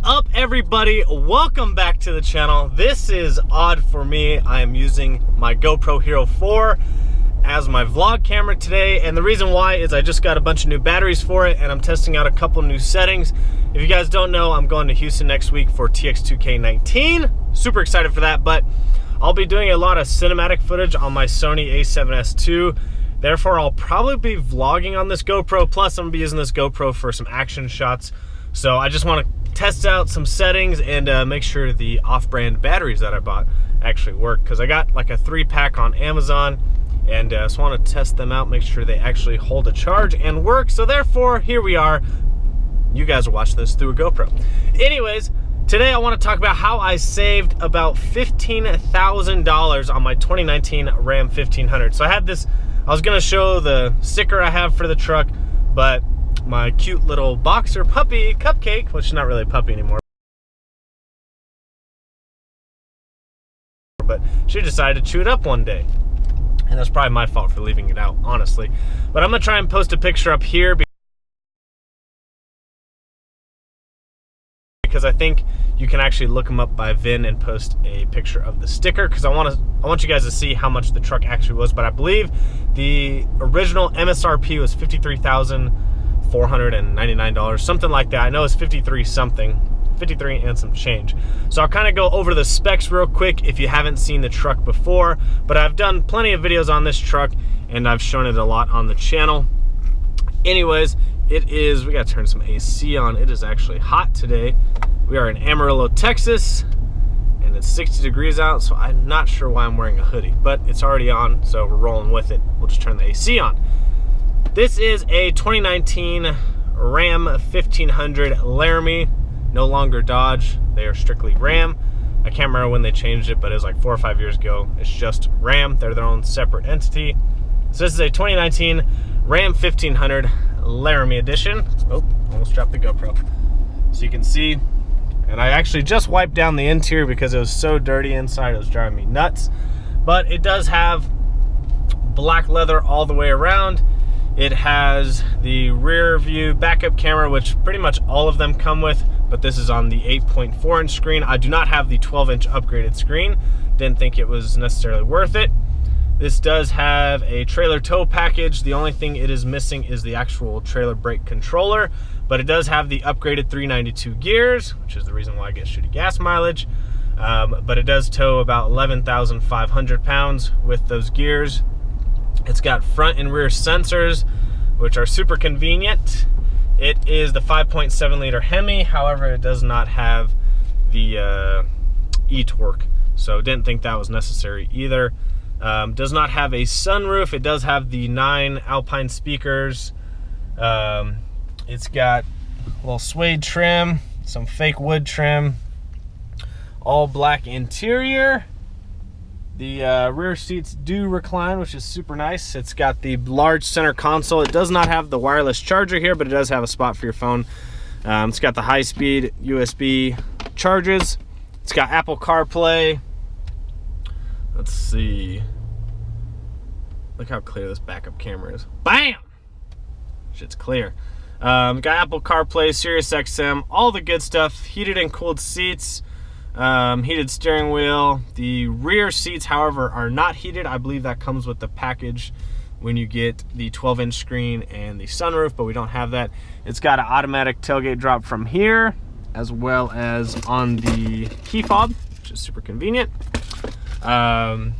up, everybody? Welcome back to the channel. This is odd for me. I am using my GoPro Hero 4 as my vlog camera today, and the reason why is I just got a bunch of new batteries for it and I'm testing out a couple new settings. If you guys don't know, I'm going to Houston next week for TX2K19. Super excited for that, but I'll be doing a lot of cinematic footage on my Sony a7S II. Therefore, I'll probably be vlogging on this GoPro, plus I'm gonna be using this GoPro for some action shots. So I just want to test out some settings and make sure the off-brand batteries that I bought actually work, because I got like a 3-pack on Amazon and just want to test them out, make sure they actually hold a charge and work. So therefore, here we are. You guys are watching this through a GoPro. Anyways, today I want to talk about how I saved about $15,000 on my 2019 Ram 1500. So I was going to show the sticker I have for the truck, but my cute little boxer puppy Cupcake, which is not really a puppy anymore, but she decided to chew it up one day, and that's probably my fault for leaving it out, honestly. But I'm gonna try and post a picture up here because I think you can actually look them up by VIN and post a picture of the sticker, because I want you guys to see how much the truck actually was. But I believe the original MSRP was $53,499, something like that. I know it's 53 something, 53 and some change. So I'll kind of go over the specs real quick if you haven't seen the truck before, but I've done plenty of videos on this truck and I've shown it a lot on the channel. Anyways, we gotta turn some AC on. It is actually hot today. We are in Amarillo, Texas, and it's 60 degrees out, so I'm not sure why I'm wearing a hoodie, but it's already on, so we're rolling with it. We'll just turn the AC on. This is a 2019 Ram 1500 Laramie, no longer Dodge. They are strictly Ram. I can't remember when they changed it, but it was like 4 or 5 years ago. It's just Ram. They're their own separate entity. So this is a 2019 Ram 1500 Laramie edition. Oh, almost dropped the GoPro. So you can see, and I actually just wiped down the interior because it was so dirty inside, it was driving me nuts. But it does have black leather all the way around. It has the rear view backup camera, which pretty much all of them come with, but this is on the 8.4 inch screen. I do not have the 12 inch upgraded screen. Didn't think it was necessarily worth it. This does have a trailer tow package. The only thing it is missing is the actual trailer brake controller, but it does have the upgraded 392 gears, which is the reason why I get shitty gas mileage. But it does tow about 11,500 pounds with those gears. It's got front and rear sensors, which are super convenient. It is the 5.7 liter Hemi, however, it does not have the e-torque, so didn't think that was necessary either. Does not have a sunroof. It does have the 9 Alpine speakers. It's got a little suede trim, some fake wood trim, all black interior. The rear seats do recline, which is super nice. It's got the large center console. It does not have the wireless charger here, but it does have a spot for your phone. It's got the high-speed USB charges. It's got Apple CarPlay. Let's see. Look how clear this backup camera is. Bam! Shit's clear. Got Apple CarPlay, Sirius XM, all the good stuff. Heated and cooled seats. Heated steering wheel. The rear seats, however, are not heated. I believe that comes with the package when you get the 12 inch screen and the sunroof, but we don't have that. It's got an automatic tailgate drop from here, as well as on the key fob, which is super convenient. Trying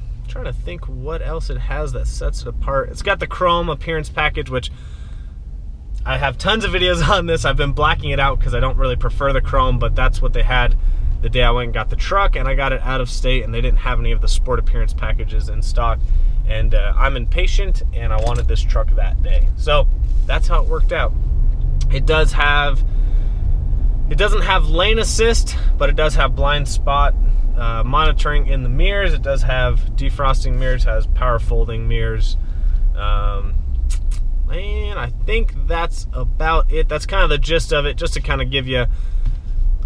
to think what else it has that sets it apart. It's got the chrome appearance package, which I have tons of videos on this. I've been blacking it out because I don't really prefer the chrome, but that's what they had the day I went and got the truck, and I got it out of state, and they didn't have any of the sport appearance packages in stock, and I'm impatient and I wanted this truck that day, so that's how it worked out. It doesn't have lane assist, but it does have blind spot monitoring in the mirrors. It does have defrosting mirrors, has power folding mirrors. And I think that's about it. That's kind of the gist of it, just to kind of give you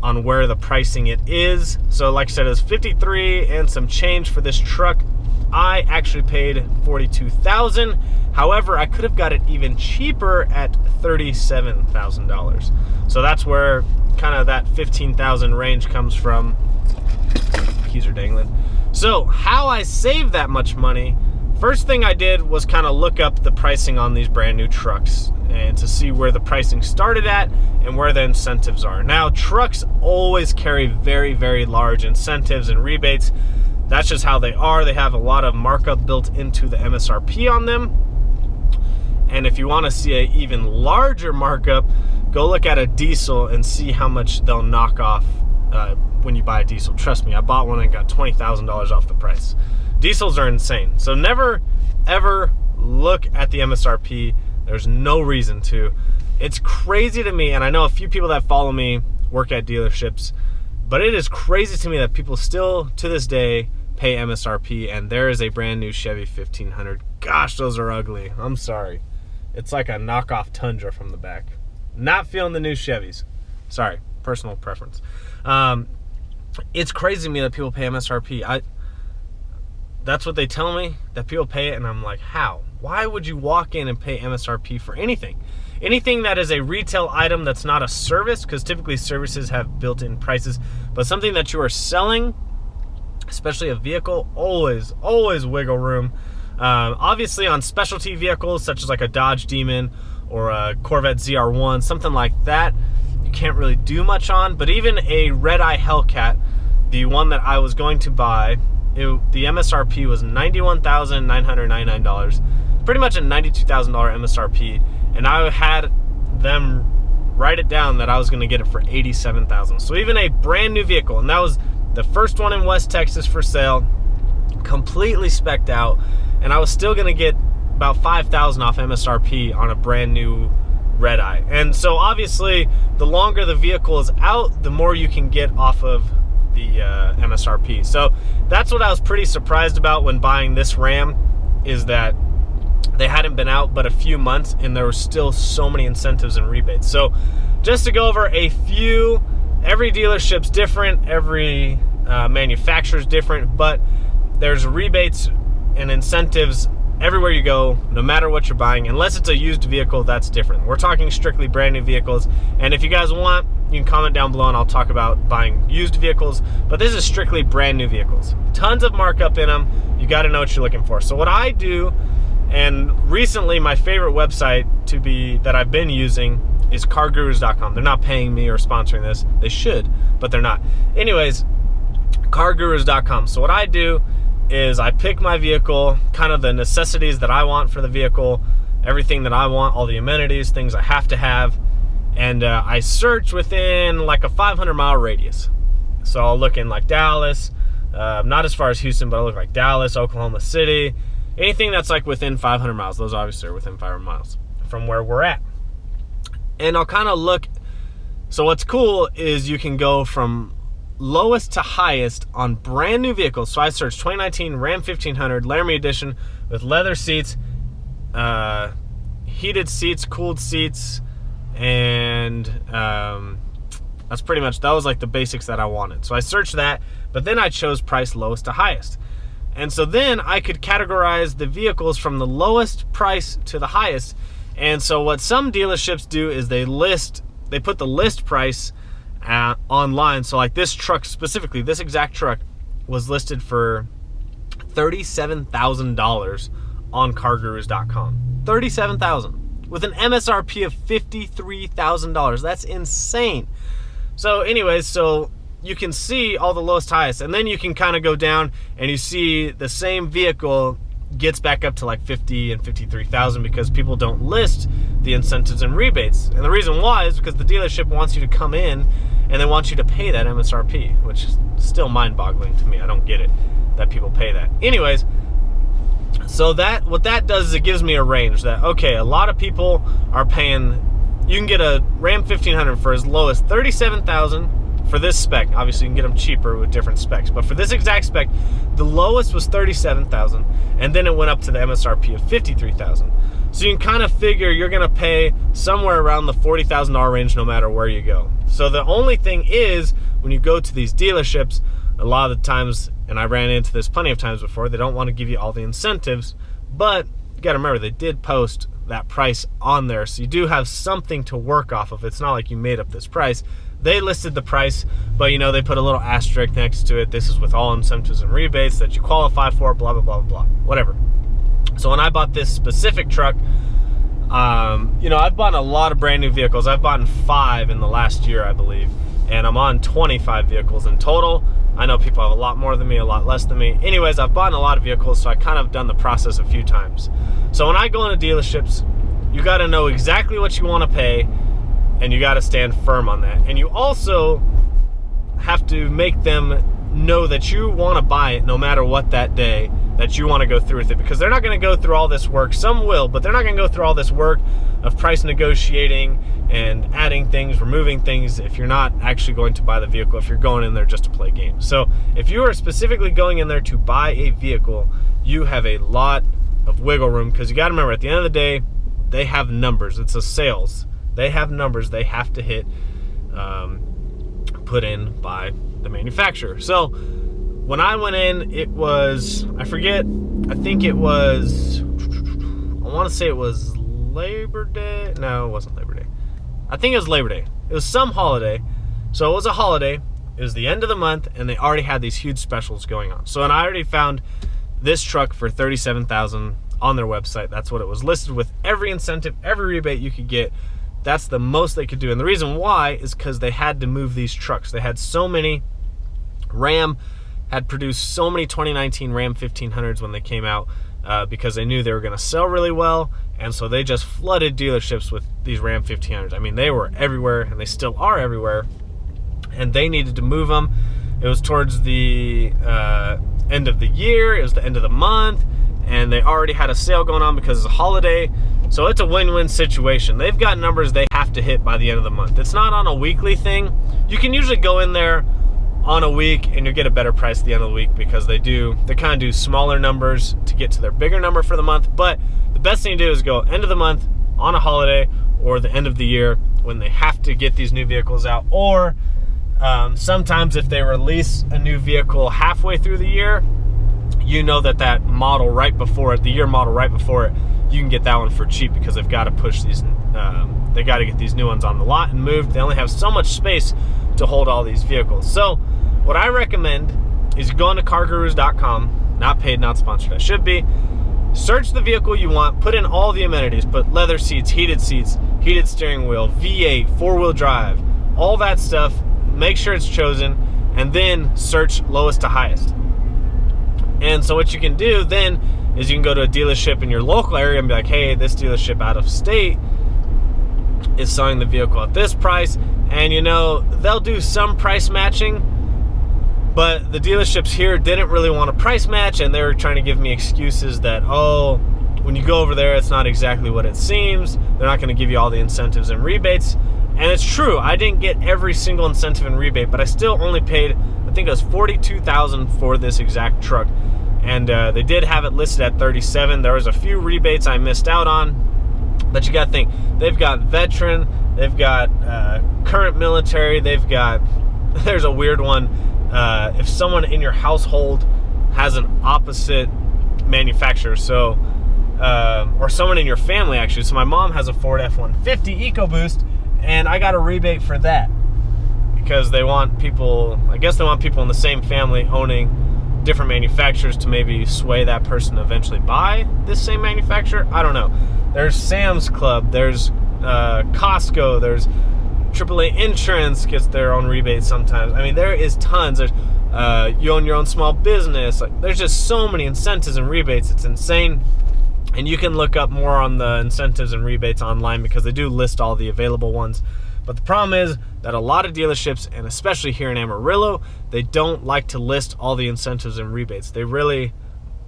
on where the pricing it is. So like I said, it's 53 and some change for this truck. I actually paid $42,000. However, I could have got it even cheaper at $37,000. So that's where kind of that $15,000 range comes from. Keys are dangling. So how I saved that much money, first thing I did was kind of look up the pricing on these brand new trucks and to see where the pricing started at and where the incentives are. Now, trucks always carry very, very large incentives and rebates. That's just how they are. They have a lot of markup built into the MSRP on them. And if you want to see an even larger markup, go look at a diesel and see how much they'll knock off when you buy a diesel. Trust me, I bought one and got $20,000 off the price. Diesels are insane. So never, ever look at the MSRP. There's no reason to. It's crazy to me, and I know a few people that follow me work at dealerships, but it is crazy to me that people still, to this day, pay MSRP, and there is a brand new Chevy 1500. Gosh, those are ugly. I'm sorry. It's like a knockoff Tundra from the back. Not feeling the new Chevys. Sorry, personal preference. It's crazy to me that people pay MSRP. That's what they tell me, that people pay it, and I'm like, how? Why would you walk in and pay MSRP for anything? Anything that is a retail item that's not a service, because typically services have built-in prices, but something that you are selling, especially a vehicle, always wiggle room. Obviously on specialty vehicles, such as like a Dodge Demon or a Corvette ZR1, something like that, you can't really do much on. But even a red-eye Hellcat, the one that I was going to buy, the MSRP was $91,999, pretty much a $92,000 MSRP, and I had them write it down that I was going to get it for $87,000. So even a brand new vehicle, and that was the first one in West Texas for sale, completely spec'd out, and I was still going to get about $5,000 off MSRP on a brand new red eye. And so obviously the longer the vehicle is out, the more you can get off of the MSRP. So that's what I was pretty surprised about when buying this Ram, is that they hadn't been out but a few months and there were still so many incentives and rebates. So just to go over a few, every dealership's different, every manufacturer's different, but there's rebates and incentives everywhere you go, no matter what you're buying. Unless it's a used vehicle, that's different. We're talking strictly brand new vehicles, and if you guys want, you can comment down below and I'll talk about buying used vehicles, but this is strictly brand new vehicles. Tons of markup in them. You got to know what you're looking for. So what I do, and recently my favorite website that I've been using is cargurus.com. They're not paying me or sponsoring this. They should, but they're not. Anyways, cargurus.com. So what I do is I pick my vehicle, kind of the necessities that I want for the vehicle, everything that I want, all the amenities, things I have to have, and I search within like a 500-mile radius. So I'll look in like Dallas, not as far as Houston, but I'll look like Dallas, Oklahoma City, anything that's like within 500 miles. Those obviously are within 500 miles from where we're at. And I'll kind of look. So what's cool is you can go from lowest to highest on brand new vehicles. So I searched 2019 Ram 1500 Laramie Edition with leather seats, heated seats, cooled seats, and that's pretty much, that was like the basics that I wanted. So I searched that, but then I chose price lowest to highest. And so then I could categorize the vehicles from the lowest price to the highest. And so what some dealerships do is they put the list price online. So like this truck specifically, this exact truck was listed for $37,000 on cargurus.com. $37,000 with an MSRP of $53,000. That's insane. So anyways, so you can see all the lowest highest, and then you can kind of go down and you see the same vehicle gets back up to like 50 and 53,000 because people don't list the incentives and rebates. And the reason why is because the dealership wants you to come in and they want you to pay that MSRP, which is still mind-boggling to me. I don't get it that people pay that. Anyways, so what that does is it gives me a range that, okay, a lot of people are paying, you can get a Ram 1500 for as low as $37,000 for this spec. Obviously you can get them cheaper with different specs, but for this exact spec, the lowest was $37,000, and then it went up to the MSRP of $53,000. So you can kind of figure you're gonna pay somewhere around the $40,000 range no matter where you go. So the only thing is, when you go to these dealerships, a lot of the times, and I ran into this plenty of times before, they don't want to give you all the incentives, but you got to remember, they did post that price on there, so you do have something to work off of. It's not like you made up this price. They listed the price, but you know, they put a little asterisk next to it. This is with all incentives and rebates that you qualify for, blah, blah, blah, blah, whatever. So when I bought this specific truck, you know, I've bought a lot of brand new vehicles. I've bought 5 in the last year, I believe, and I'm on 25 vehicles in total. I know people have a lot more than me, a lot less than me. Anyways, I've bought a lot of vehicles, so I kind of done the process a few times. So when I go into dealerships, you got to know exactly what you want to pay, and you got to stand firm on that. And you also have to make them know that you want to buy it no matter what that day, that you want to go through with it, because they're not going to go through all this work. Some will, but they're not going to go through all this work of price negotiating and adding things, removing things, if you're not actually going to buy the vehicle, if you're going in there just to play games. So if you are specifically going in there to buy a vehicle, you have a lot of wiggle room, because you got to remember, at the end of the day, they have numbers. It's a sales. They have numbers they have to hit, put in by the manufacturer. So when I went in, it was, I forget, I think it was, I want to say it was Labor Day. No, it wasn't Labor Day. I think it was Labor Day. It was some holiday. So it was a holiday. It was the end of the month, and they already had these huge specials going on. So, and I already found this truck for $37,000 on their website. That's what it was listed with, every incentive, every rebate you could get. That's the most they could do. And the reason why is because they had to move these trucks. They had so many. Ram had produced so many 2019 Ram 1500s when they came out, because they knew they were going to sell really well, and so they just flooded dealerships with these Ram 1500s. I mean, they were everywhere, and they still are everywhere, and they needed to move them. It was towards the end of the year, it was the end of the month, and they already had a sale going on because it's a holiday, so it's a win-win situation. They've got numbers they have to hit by the end of the month. It's not on a weekly thing. You can usually go in there on a week and you get a better price at the end of the week, because they kind of do smaller numbers to get to their bigger number for the month. But the best thing to do is go end of the month on a holiday, or the end of the year when they have to get these new vehicles out, or sometimes if they release a new vehicle halfway through the year, you know that model right before it, the year model right before it, you can get that one for cheap, because they've got to push these, they got to get these new ones on the lot and moved. They only have so much space to hold all these vehicles. So what I recommend is you go on to cargurus.com, not paid, not sponsored, I should be. Search the vehicle you want, put in all the amenities, put leather seats, heated steering wheel, V8, 4-wheel drive, all that stuff. Make sure it's chosen, and then search lowest to highest. And so what you can do then is you can go to a dealership in your local area and be like, hey, this dealership out of state is selling the vehicle at this price. And you know, they'll do some price matching, but the dealerships here didn't really want a price match, and they were trying to give me excuses that, oh, when you go over there, it's not exactly what it seems. They're not going to give you all the incentives and rebates. And it's true, I didn't get every single incentive and rebate, but I still only paid, I think it was $42,000 for this exact truck. And they did have it listed at $37,000. There was a few rebates I missed out on, but you got to think, they've got veteran, they've got current military, they've got, there's a weird one, if someone in your household has an opposite manufacturer, so, or someone in your family actually. So my mom has a Ford F-150 EcoBoost, and I got a rebate for that, because they want people, I guess they want people in the same family owning different manufacturers to maybe sway that person to eventually buy this same manufacturer. I don't know. There's Sam's Club, there's Costco, there's AAA Insurance gets their own rebates sometimes. I mean, there is tons. There's you own your own small business. Like, there's just so many incentives and rebates. It's insane. And you can look up more on the incentives and rebates online, because they do list all the available ones. But the problem is that a lot of dealerships, and especially here in Amarillo, they don't like to list all the incentives and rebates. They really,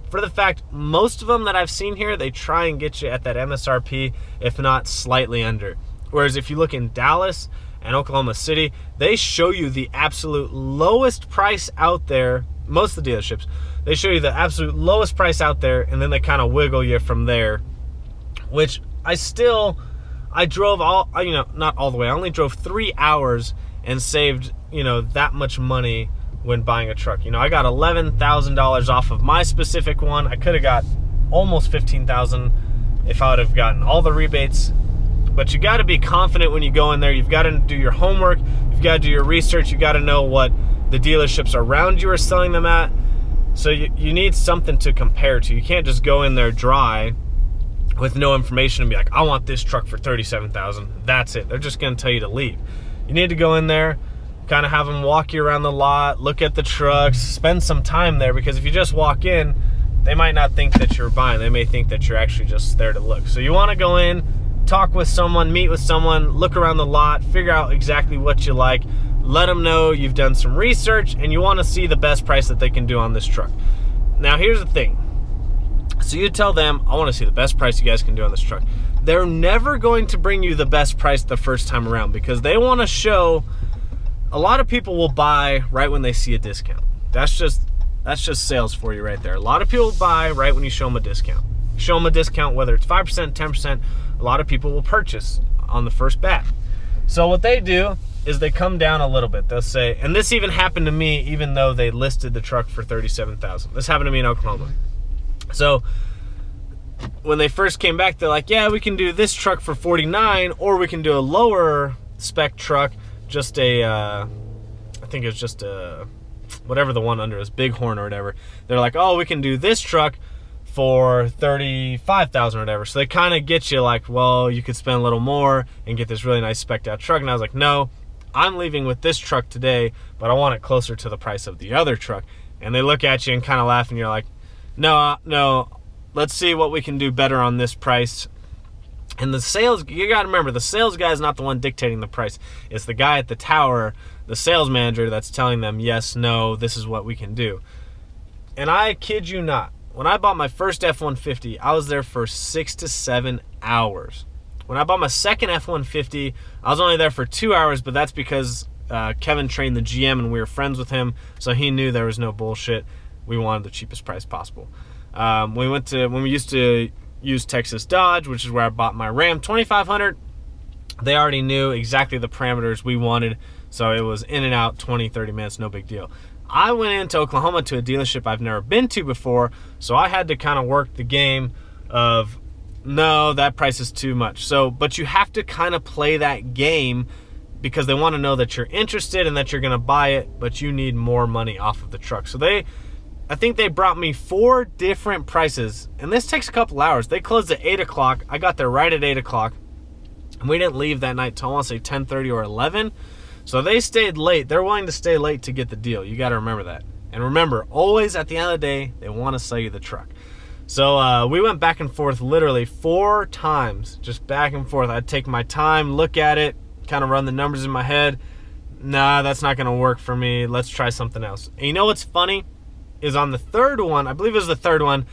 for the fact, most of them that I've seen here, they try and get you at that MSRP, if not slightly under. Whereas if you look in Dallas and Oklahoma City, they show you the absolute lowest price out there. Most of the dealerships, they show you the absolute lowest price out there, and then they kind of wiggle you from there, which I drove all, you know, not all the way. I only drove 3 hours, and saved, you know, that much money when buying a truck. You know, I got $11,000 off of my specific one. I could have got almost $15,000 if I would have gotten all the rebates. But you got to be confident when you go in there. You've got to do your homework. You've got to do your research. You got to know what the dealerships around you are selling them at. So you need something to compare to. You can't just go in there dry with no information and be like, I want this truck for $37,000. That's it. They're just going to tell you to leave. You need to go in there, kind of have them walk you around the lot, look at the trucks, spend some time there, because if you just walk in, they might not think that you're buying. They may think that you're actually just there to look. So you want to go in, talk with someone, meet with someone, look around the lot, figure out exactly what you like, let them know you've done some research and you want to see the best price that they can do on this truck. Now here's the thing. So you tell them, I want to see the best price you guys can do on this truck. They're never going to bring you the best price the first time around, because they want to show, a lot of people will buy right when they see a discount. That's just sales for you right there. A lot of people buy right when you show them a discount. Show them a discount, whether it's 5%, 10%, a lot of people will purchase on the first bat. So what they do is they come down a little bit. They'll say, and this even happened to me, even though they listed the truck for $37,000. This happened to me in Oklahoma. So when they first came back, they're like, yeah, we can do this truck for $49,000, or we can do a lower spec truck, just a, I think it was just a, whatever the one under is, Bighorn or whatever. They're like, oh, we can do this truck for $35,000 or whatever. So they kind of get you like, well, you could spend a little more and get this really nice spec'd out truck. And I was like, no, I'm leaving with this truck today, but I want it closer to the price of the other truck. And they look at you and kind of laugh, and you're like, no, let's see what we can do better on this price. And the sales, you got to remember, the sales guy is not the one dictating the price. It's the guy at the tower, the sales manager, that's telling them, yes, no, this is what we can do. And I kid you not, when I bought my first F-150, I was there for 6 to 7 hours. When I bought my second F-150, I was only there for 2 hours, but that's because Kevin trained the GM and we were friends with him, so he knew there was no bullshit. We wanted the cheapest price possible. When we used to use Texas Dodge, which is where I bought my Ram 2500, they already knew exactly the parameters we wanted, so it was in and out, 20, 30 minutes, no big deal. I went into Oklahoma to a dealership I've never been to before, so I had to kind of work the game of, no, that price is too much. So, but you have to kind of play that game, because they want to know that you're interested and that you're going to buy it, but you need more money off of the truck. So I think they brought me 4 different prices, and this takes a couple hours. They closed at 8 o'clock. I got there right at 8 o'clock, and we didn't leave that night till I want to say 10:30 or 11. So they stayed late. They're willing to stay late to get the deal. You got to remember that. And remember, always at the end of the day, they want to sell you the truck. So we went back and forth literally 4 times, just back and forth. I'd take my time, look at it, kind of run the numbers in my head. Nah, that's not going to work for me. Let's try something else. And you know what's funny? Is on the third one, I believe it was the third one,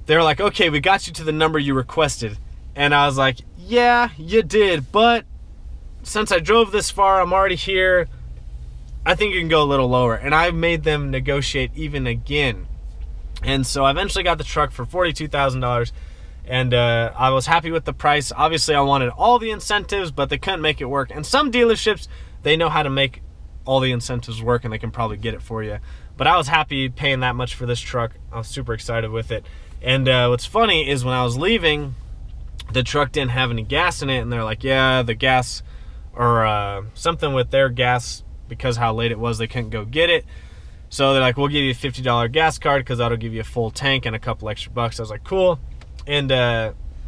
they were like, okay, we got you to the number you requested. And I was like, yeah, you did, but since I drove this far, I'm already here, I think you can go a little lower. And I made them negotiate even again. And so I eventually got the truck for $42,000, and I was happy with the price. Obviously, I wanted all the incentives, but they couldn't make it work. And some dealerships, they know how to make all the incentives work, and they can probably get it for you. But I was happy paying that much for this truck. I was super excited with it. And what's funny is when I was leaving, the truck didn't have any gas in it, and they're like, yeah, the gas, or something with their gas, because how late it was, they couldn't go get it. So they're like, we'll give you a $50 gas card, because that'll give you a full tank and a couple extra bucks. I was like, cool. And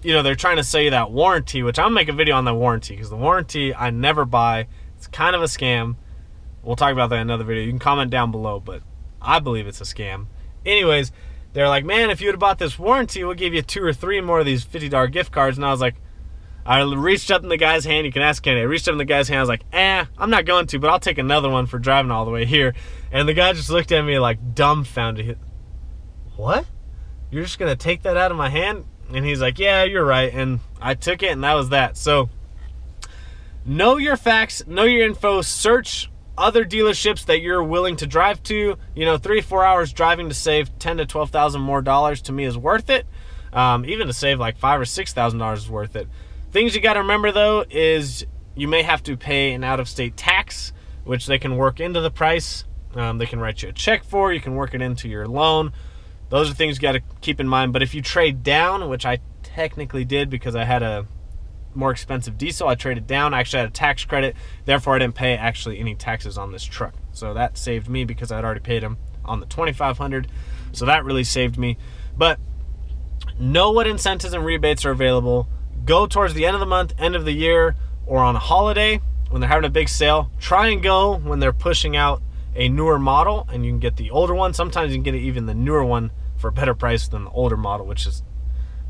you know, they're trying to sell you that warranty, which I'll make a video on the warranty, because the warranty I never buy. It's kind of a scam. We'll talk about that in another video. You can comment down below, but I believe it's a scam. Anyways, they're like, man, if you would have bought this warranty, we'll give you 2 or 3 more of these $50 gift cards. And I was like, I reached up in the guy's hand. You can ask Kenny. I reached up in the guy's hand. I was like, I'm not going to, but I'll take another one for driving all the way here. And the guy just looked at me like dumbfounded. What? You're just going to take that out of my hand? And he's like, yeah, you're right. And I took it, and that was that. So know your facts, know your info, search other dealerships that you're willing to drive to. You know, 3 or 4 hours driving to save $10,000 to $12,000 more dollars to me is worth it. Even to save like $5,000 or $6,000 is worth it. Things you got to remember though is you may have to pay an out-of-state tax, which they can work into the price. They can write you a check for. You can work it into your loan. Those are things you got to keep in mind. But if you trade down, which I technically did because I had a more expensive diesel, I traded down. I actually had a tax credit. Therefore, I didn't pay actually any taxes on this truck. So that saved me because I'd already paid them on the $2,500. So that really saved me. But know what incentives and rebates are available. Go towards the end of the month, end of the year, or on a holiday when they're having a big sale. Try and go when they're pushing out a newer model and you can get the older one. Sometimes you can get even the newer one for a better price than the older model, which is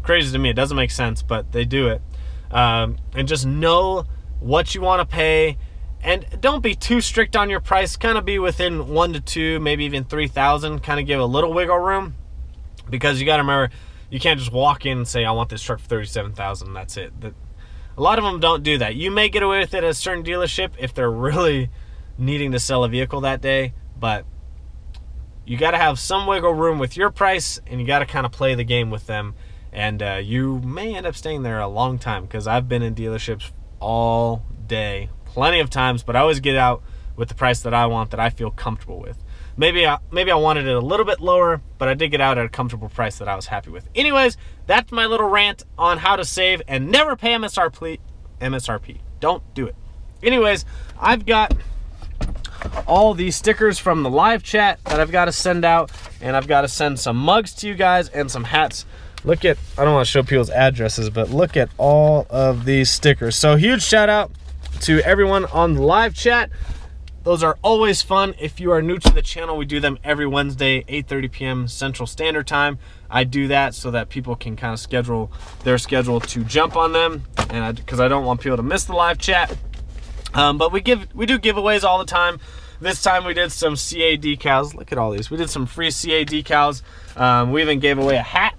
crazy to me. It doesn't make sense, but they do it. And just know what you want to pay, and don't be too strict on your price. Kind of be within 1 to 2, maybe even 3,000. Kind of give a little wiggle room, because you got to remember, you can't just walk in and say, I want this truck for $37,000. That's it. A lot of them don't do that. You may get away with it at a certain dealership if they're really needing to sell a vehicle that day, but you got to have some wiggle room with your price, and you got to kind of play the game with them. And you may end up staying there a long time, because I've been in dealerships all day plenty of times, but I always get out with the price that I want, that I feel comfortable with. Maybe I wanted it a little bit lower, but I did get out at a comfortable price that I was happy with. Anyways, that's my little rant on how to save and never pay MSRP. Don't do it. Anyways, I've got all these stickers from the live chat that I've got to send out, and I've got to send some mugs to you guys and some hats. Look at, I don't want to show people's addresses, but look at all of these stickers. So huge shout out to everyone on the live chat. Those are always fun. If you are new to the channel, we do them every Wednesday, 8:30 p.m. Central Standard Time. I do that so that people can kind of schedule their schedule to jump on them, and because I don't want people to miss the live chat. But we do giveaways all the time. This time we did some CA decals. Look at all these. We did some free CA decals. We even gave away a hat,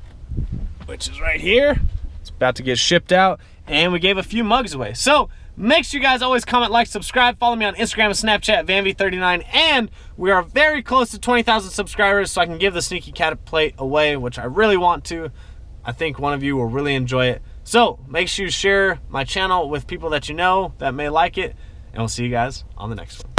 which is right here. It's about to get shipped out. And we gave a few mugs away. So make sure you guys always comment, like, subscribe. Follow me on Instagram and Snapchat, VanV39. And we are very close to 20,000 subscribers, so I can give the sneaky cat plate away, which I really want to. I think one of you will really enjoy it. So make sure you share my channel with people that you know that may like it. And we'll see you guys on the next one.